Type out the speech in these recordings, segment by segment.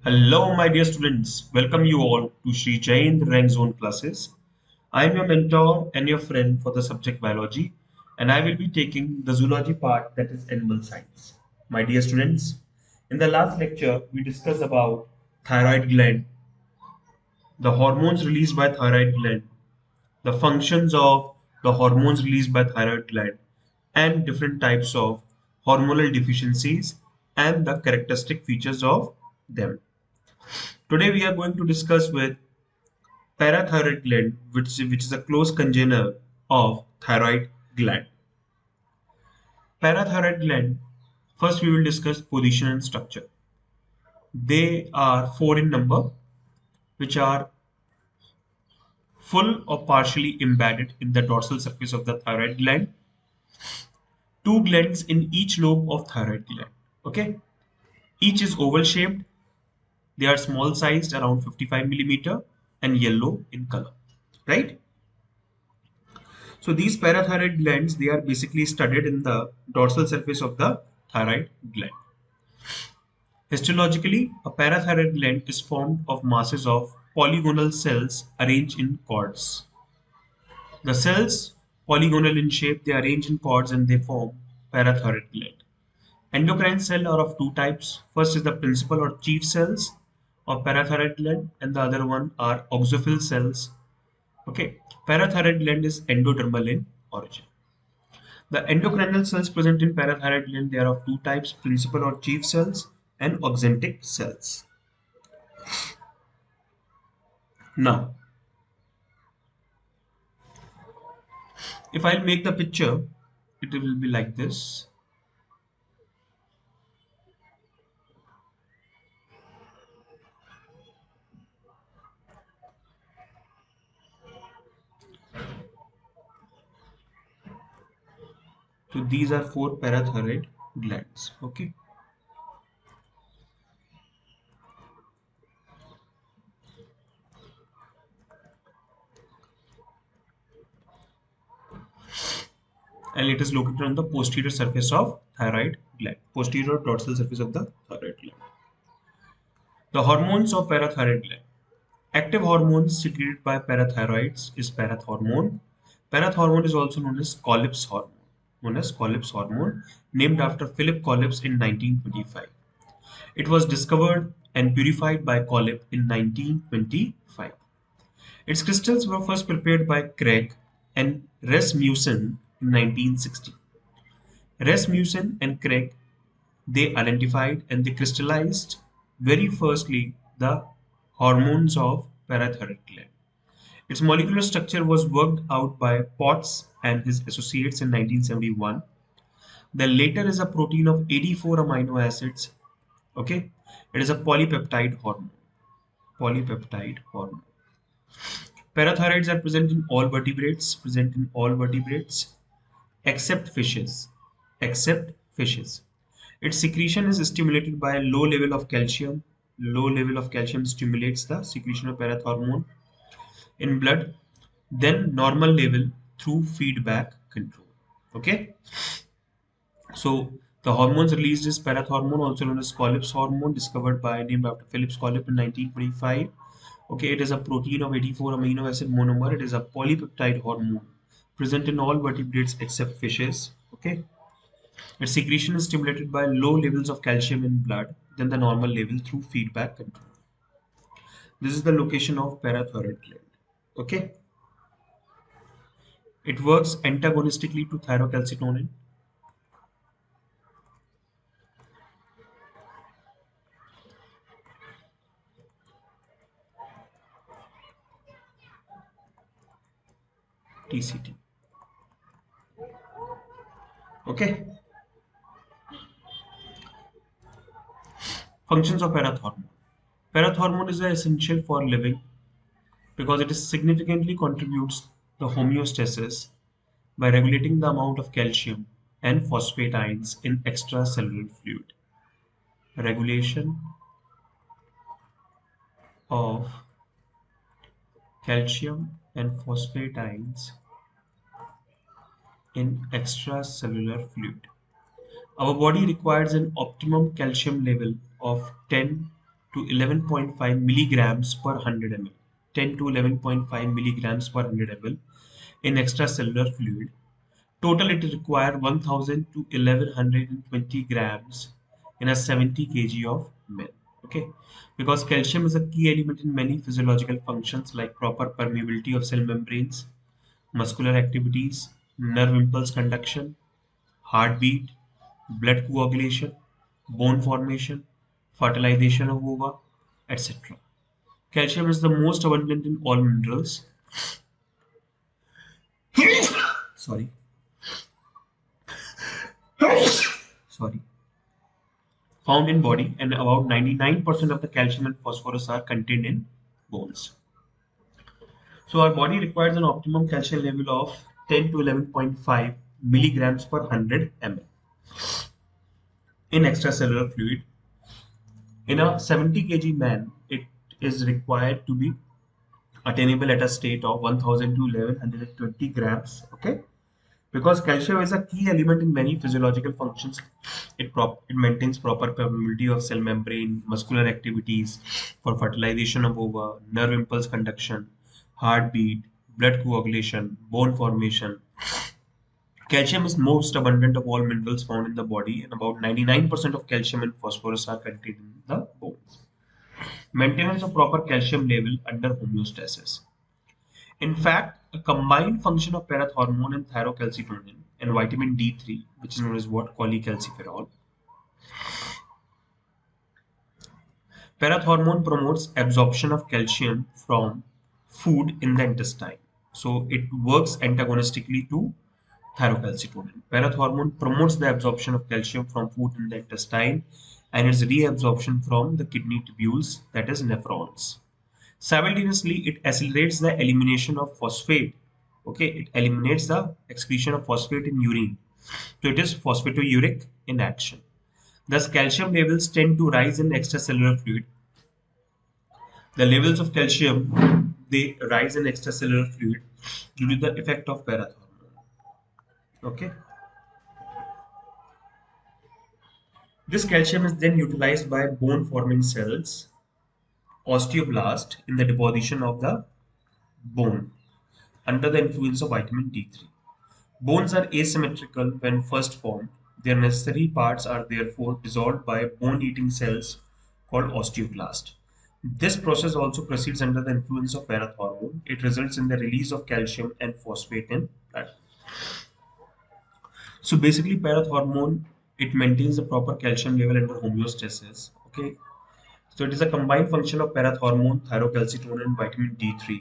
Hello, my dear students. Welcome you all to Sri Jain Rank Zone classes. I am your mentor and your friend for the subject biology, and I will be taking the zoology part, that is animal science. My dear students, in the last lecture, we discussed about thyroid gland, the hormones released by thyroid gland, the functions of the hormones released by thyroid gland, and different types of hormonal deficiencies and the characteristic features of them. Today we are going to discuss with parathyroid gland, which is a close congener of thyroid gland. Parathyroid gland, first we will discuss position and structure. They are four in number, which are full or partially embedded in the dorsal surface of the thyroid gland. Two glands in each lobe of thyroid gland. Okay, each is oval shaped. They are small sized, around 55 millimeter, and yellow in color. Right? So these parathyroid glands, they are basically studied in the dorsal surface of the thyroid gland. Histologically, a parathyroid gland is formed of masses of polygonal cells arranged in cords. The cells, polygonal in shape, they arrange in cords and they form parathyroid gland. Endocrine cells are of two types. First is the principal or chief cells of parathyroid gland, and the other one are auxophil cells. Okay, parathyroid gland is endodermal in origin. The endocrinal cells present in parathyroid gland, they are of two types, principal or chief cells and auxentic cells. Now, if I'll make the picture, it will be like this. So these are four parathyroid glands. Okay. And it is located on the posterior surface of thyroid gland, posterior dorsal surface of the thyroid gland. The hormones of parathyroid gland. Active hormones secreted by parathyroids is parathormone. Parathormone is also known as Collips hormone. Named after Philip Collips in 1925. It was discovered and purified by Collip in 1925. Its crystals were first prepared by Craig and Rasmussen in 1960. Rasmussen and Craig, they identified and they crystallized very firstly the hormones of parathyroid gland. Its molecular structure was worked out by Potts and his associates in 1971. The later is a protein of 84 amino acids. Okay, it is a polypeptide hormone. Polypeptide hormone. Parathyroids are present in all vertebrates except fishes. Except fishes. Its secretion is stimulated by a low level of calcium. Low level of calcium stimulates the secretion of parathormone in blood, then normal level through feedback control. Okay, so the hormones released is parathormone, also known as Collips hormone, discovered by named after Phillips Collip in 1925. Okay, it is a protein of 84 amino acid monomer. It is a polypeptide hormone present in all vertebrates except fishes. Okay, its secretion is stimulated by low levels of calcium in blood, then the normal level through feedback control. This is the location of parathyroid gland. Okay, it works antagonistically to thyrocalcitonin. TCT. Okay, functions of parathormone. Parathormone is essential for living because it is significantly contributes the homeostasis by regulating the amount of calcium and phosphate ions in extracellular fluid. Regulation of calcium and phosphate ions in extracellular fluid. Our body requires an optimum calcium level of 10 to 11.5 milligrams per 100 ml. 10 to 11.5 milligrams per 100 ml in extracellular fluid. Total, it requires 1000 to 1120 grams in a 70 kg of milk. Okay, because calcium is a key element in many physiological functions like proper permeability of cell membranes, muscular activities, nerve impulse conduction, heartbeat, blood coagulation, bone formation, fertilization of ova, etc. Calcium is the most abundant in all minerals. Sorry. Sorry. Found in body, and about 99% of the calcium and phosphorus are contained in bones. So our body requires an optimum calcium level of 10 to 11.5 milligrams per 100 ml in extracellular fluid. In a 70 kg man, it is required to be attainable at a state of 1000 to 1120 grams. Okay, because calcium is a key element in many physiological functions. It maintains proper permeability of cell membrane, muscular activities for fertilization of ova, nerve impulse conduction, heartbeat, blood coagulation, bone formation. Calcium is most abundant of all minerals found in the body, and about 99% of calcium and phosphorus are contained in the bones. Maintenance of proper calcium level under homeostasis. In fact, a combined function of parathormone and thyrocalcitonin and vitamin D3, which is known as what? Cholecalciferol. Parathormone promotes absorption of calcium from food in the intestine. So it works antagonistically to thyrocalcitonin. Parathormone promotes the absorption of calcium from food in the intestine and its reabsorption from the kidney tubules, that is nephrons. Simultaneously, it accelerates the elimination of phosphate. Okay, it eliminates the excretion of phosphate in urine. So it is phosphatouric in action. Thus, calcium levels tend to rise in extracellular fluid. The levels of calcium, they rise in extracellular fluid due to the effect of parathormone. Okay. This calcium is then utilized by bone forming cells, osteoblast, in the deposition of the bone under the influence of vitamin D3. Bones are asymmetrical when first formed. Their necessary parts are therefore dissolved by bone-eating cells called osteoclast. This process also proceeds under the influence of parathormone. It results in the release of calcium and phosphate in blood. So basically, parathormone, it maintains the proper calcium level under homeostasis. Okay, so it is a combined function of parathormone, thyrocalcitonin, and vitamin D3.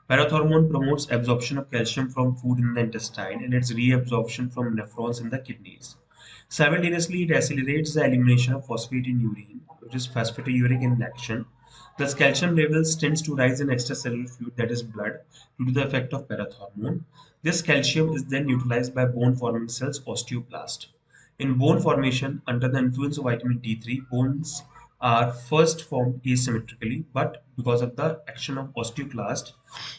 Parathormone promotes absorption of calcium from food in the intestine and its reabsorption from nephrons in the kidneys. Simultaneously, it accelerates the elimination of phosphate in urine, which is phosphatouric in action. Thus, calcium levels tends to rise in extracellular fluid, that is blood, due to the effect of parathormone. This calcium is then utilized by bone-forming cells, osteoblast. In bone formation, under the influence of vitamin D3, bones are first formed asymmetrically, but because of the action of osteoclast,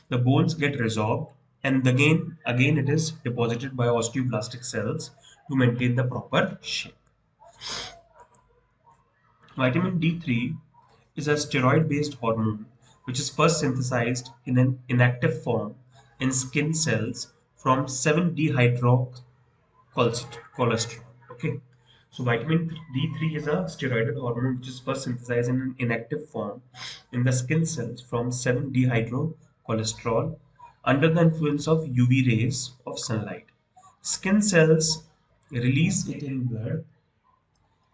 the bones get resorbed and again it is deposited by osteoblastic cells to maintain the proper shape. Vitamin D3 is a steroid-based hormone which is first synthesized in an inactive form in skin cells from 7-dehydrocholesterol. Okay, so vitamin D3 is a steroidal hormone which is first synthesized in an inactive form in the skin cells from 7-dehydrocholesterol under the influence of UV rays of sunlight. Skin cells release it in blood.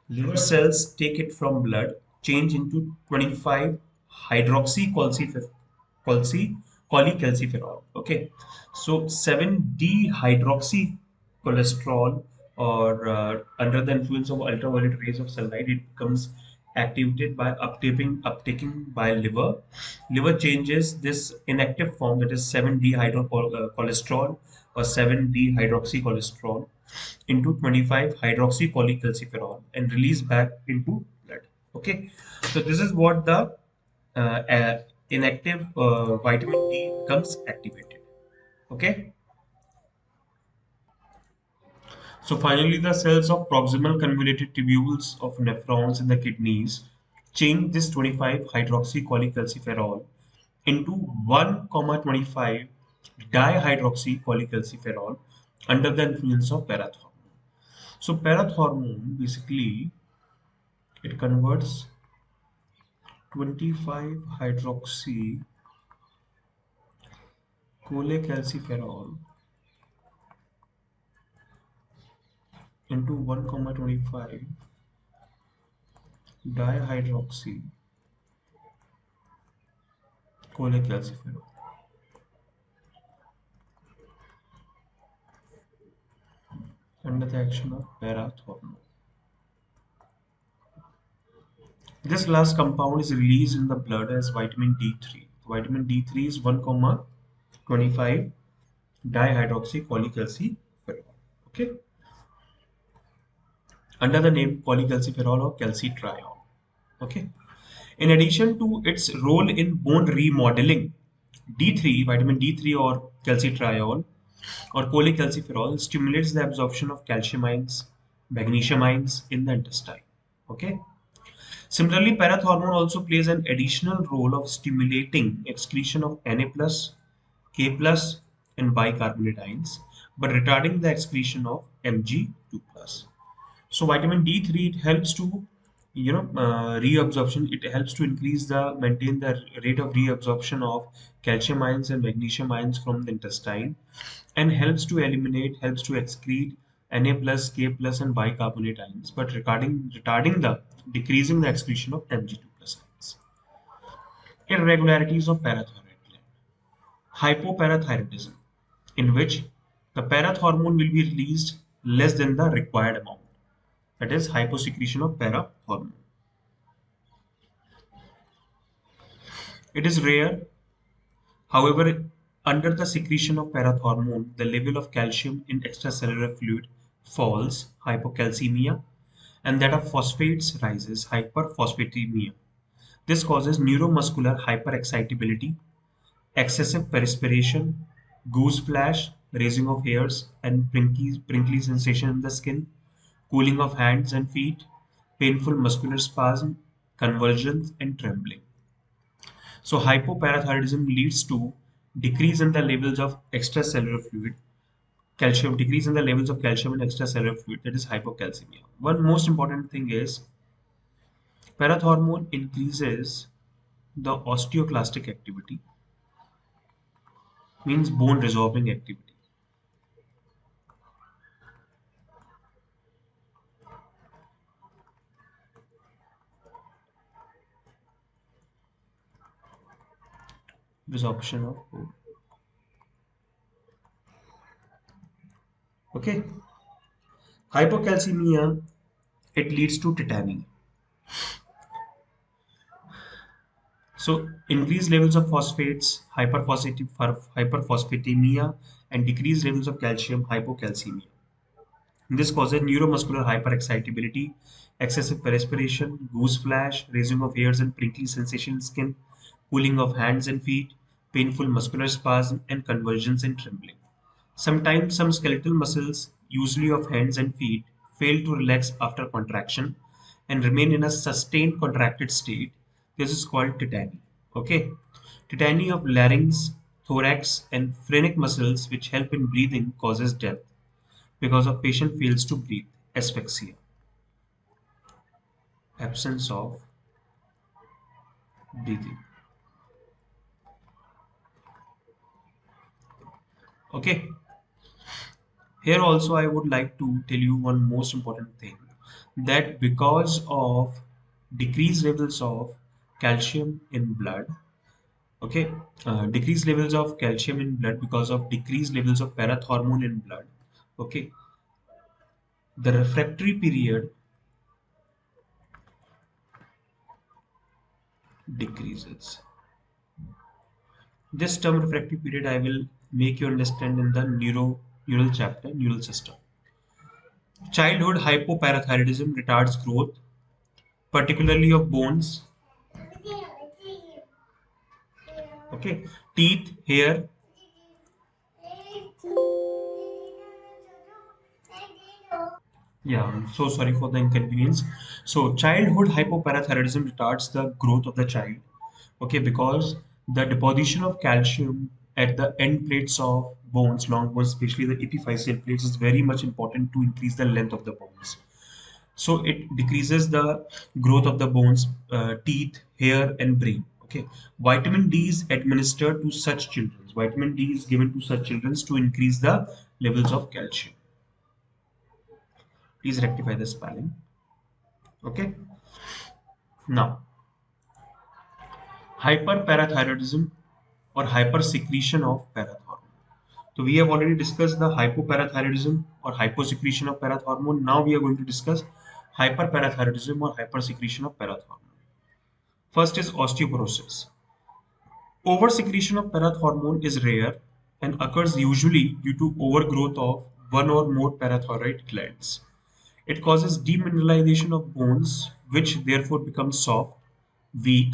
Liver cells take it from blood, change into 25 cholecalciferol. Okay, so 7-dehydroxycholesterol, or under the influence of ultraviolet rays of sunlight, it becomes activated by uptaking by liver. Liver changes this inactive form, that is 7-dehydrocholesterol or 7-dehydroxycholesterol, into 25 hydroxycholecalciferol and release back into blood. Okay, so this is what the inactive vitamin D becomes activated. Okay, so finally, the cells of proximal convoluted tubules of nephrons in the kidneys change this 25 hydroxycholecalciferol into 1,25 dihydroxycholecalciferol under the influence of parathormone. So parathormone basically it converts 25 hydroxycholecalciferol into 1,25 dihydroxycholecalciferol under the action of parathormone. This last compound is released in the blood as vitamin D3. Vitamin D3 is 1,25 dihydroxycholecalciferol. Okay, under the name cholecalciferol or calcitriol. Okay. In addition to its role in bone remodeling, D3, vitamin D3 or calcitriol or cholecalciferol stimulates the absorption of calcium ions, magnesium ions in the intestine. Okay. Similarly, parathormone also plays an additional role of stimulating excretion of Na plus, K plus, and bicarbonate ions, but retarding the excretion of Mg2 plus. So vitamin D3 it helps to reabsorption. It helps to maintain the rate of reabsorption of calcium ions and magnesium ions from the intestine, and helps to excrete Na plus, K plus, and bicarbonate ions, but retarding the decreasing the excretion of Mg2 plus ions. Irregularities of parathyroid gland. Hypoparathyroidism, in which the parathormone will be released less than the required amount. That is hyposecretion of parathormone. It is rare, however, under the secretion of parathormone, the level of calcium in extracellular fluid falls, hypocalcemia, and that of phosphates rises, hyperphosphatemia. This causes neuromuscular hyperexcitability, excessive perspiration, goose flash, raising of hairs, and prickly sensation in the skin, cooling of hands and feet, painful muscular spasm, convulsions, and trembling. So hypoparathyroidism leads to decrease in the levels of extracellular fluid, decrease in the levels of calcium in extracellular fluid, that is hypocalcemia. One most important thing is parathormone increases the osteoclastic activity, means bone resorbing activity. Resorption of bone. Okay. Hypocalcemia, it leads to tetany. So increased levels of phosphates, hyperphosphatemia, and decreased levels of calcium, hypocalcemia. This causes neuromuscular hyperexcitability, excessive perspiration, goose flash, raising of hairs and prickly sensation in skin, cooling of hands and feet, painful muscular spasm, and convulsions and trembling. Sometimes some skeletal muscles, usually of hands and feet, fail to relax after contraction and remain in a sustained contracted state. This is called tetany. Okay. Tetany of larynx, thorax, and phrenic muscles, which help in breathing, causes death because of patient fails to breathe. Asphyxia. Absence of breathing. Okay. Here also I would like to tell you one most important thing, that because of decreased levels of calcium in blood, okay, decreased levels of calcium in blood because of decreased levels of parathormone in blood, okay, the refractory period decreases. This term refractory period I will make you understand in the neural chapter, neural system. Childhood hypoparathyroidism retards growth, particularly of bones, okay, teeth, hair, Yeah, I'm so sorry for the inconvenience. So, childhood hypoparathyroidism retards the growth of the child. Okay, because the deposition of calcium at the end plates of bones, long bones, especially the epiphyseal plates, is very much important to increase the length of the bones. So, it decreases the growth of the bones, teeth, hair, and brain. Okay, vitamin D is administered to such children. Vitamin D is given to such children to increase the levels of calcium. Please rectify the spelling. Okay. Now, hyperparathyroidism or hypersecretion of parathormone. So we have already discussed the hypoparathyroidism or hyposecretion of parathormone. Now we are going to discuss hyperparathyroidism or hypersecretion of parathormone. First is osteoporosis. Oversecretion of parathormone is rare and occurs usually due to overgrowth of one or more parathyroid glands. It causes demineralization of bones, which therefore become soft, weak,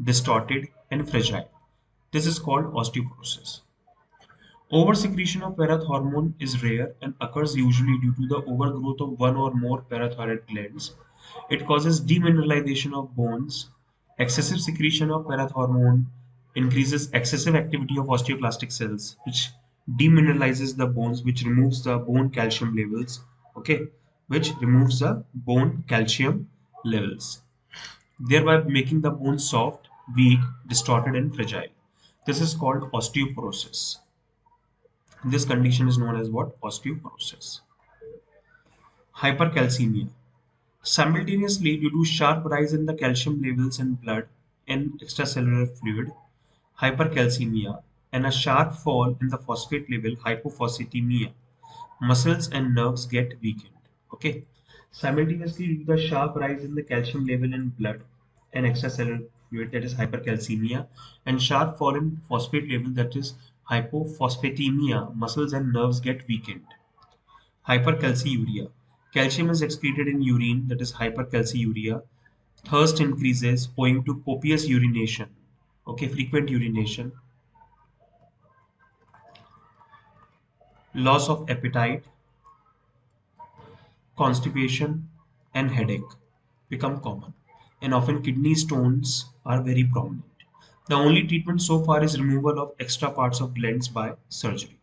distorted, and fragile. This is called osteoporosis. Oversecretion of parathormone is rare and occurs usually due to the overgrowth of one or more parathyroid glands. It causes demineralization of bones. Excessive secretion of parathormone increases excessive activity of osteoclastic cells, which demineralizes the bones, which removes the bone calcium levels. Okay, which removes the bone calcium levels, thereby making the bone soft, weak, distorted, and fragile. This is called osteoporosis. This condition is known as what? Osteoporosis. Hypercalcemia. Simultaneously, due to sharp rise in the calcium levels in blood and extracellular fluid, hypercalcemia, and a sharp fall in the phosphate level, hypophosphatemia, muscles and nerves get weakened. Okay. Simultaneously, due to the sharp rise in the calcium level in blood and extracellular fluid, that is hypercalcemia, and sharp fall in phosphate level, that is hypophosphatemia, muscles and nerves get weakened. Hypercalciuria. Calcium is excreted in urine, that is hypercalciuria. Thirst increases owing to copious urination. Okay, frequent urination. Loss of appetite, constipation, and headache become common. And often kidney stones are very prominent. The only treatment so far is removal of extra parts of glands by surgery.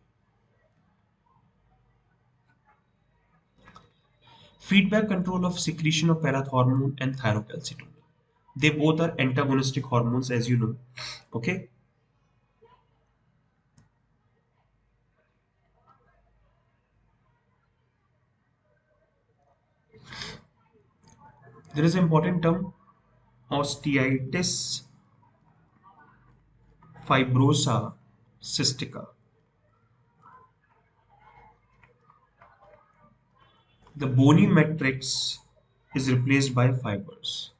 Feedback control of secretion of parathormone and thyrocalcitonin. They both are antagonistic hormones, as you know. Okay. There is an important term, osteitis fibrosa cystica. The bony matrix is replaced by fibers.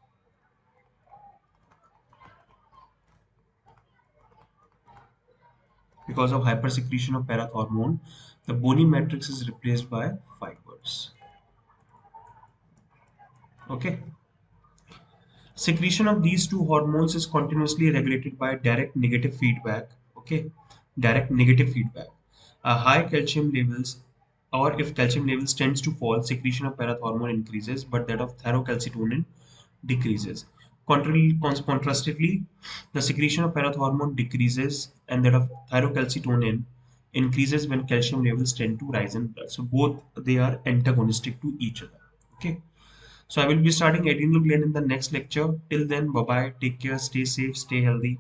Because of hypersecretion of parathormone, the bony matrix is replaced by fibers. Okay. Secretion of these two hormones is continuously regulated by direct negative feedback. Okay, direct negative feedback. High calcium levels, or if calcium levels tends to fall, secretion of parathormone increases, but that of thyrocalcitonin decreases. Contrastively, the secretion of parathormone decreases, and that of thyrocalcitonin increases when calcium levels tend to rise in blood. So both they are antagonistic to each other. Okay. So I will be starting adrenal gland in the next lecture. Till then, bye bye. Take care. Stay safe. Stay healthy.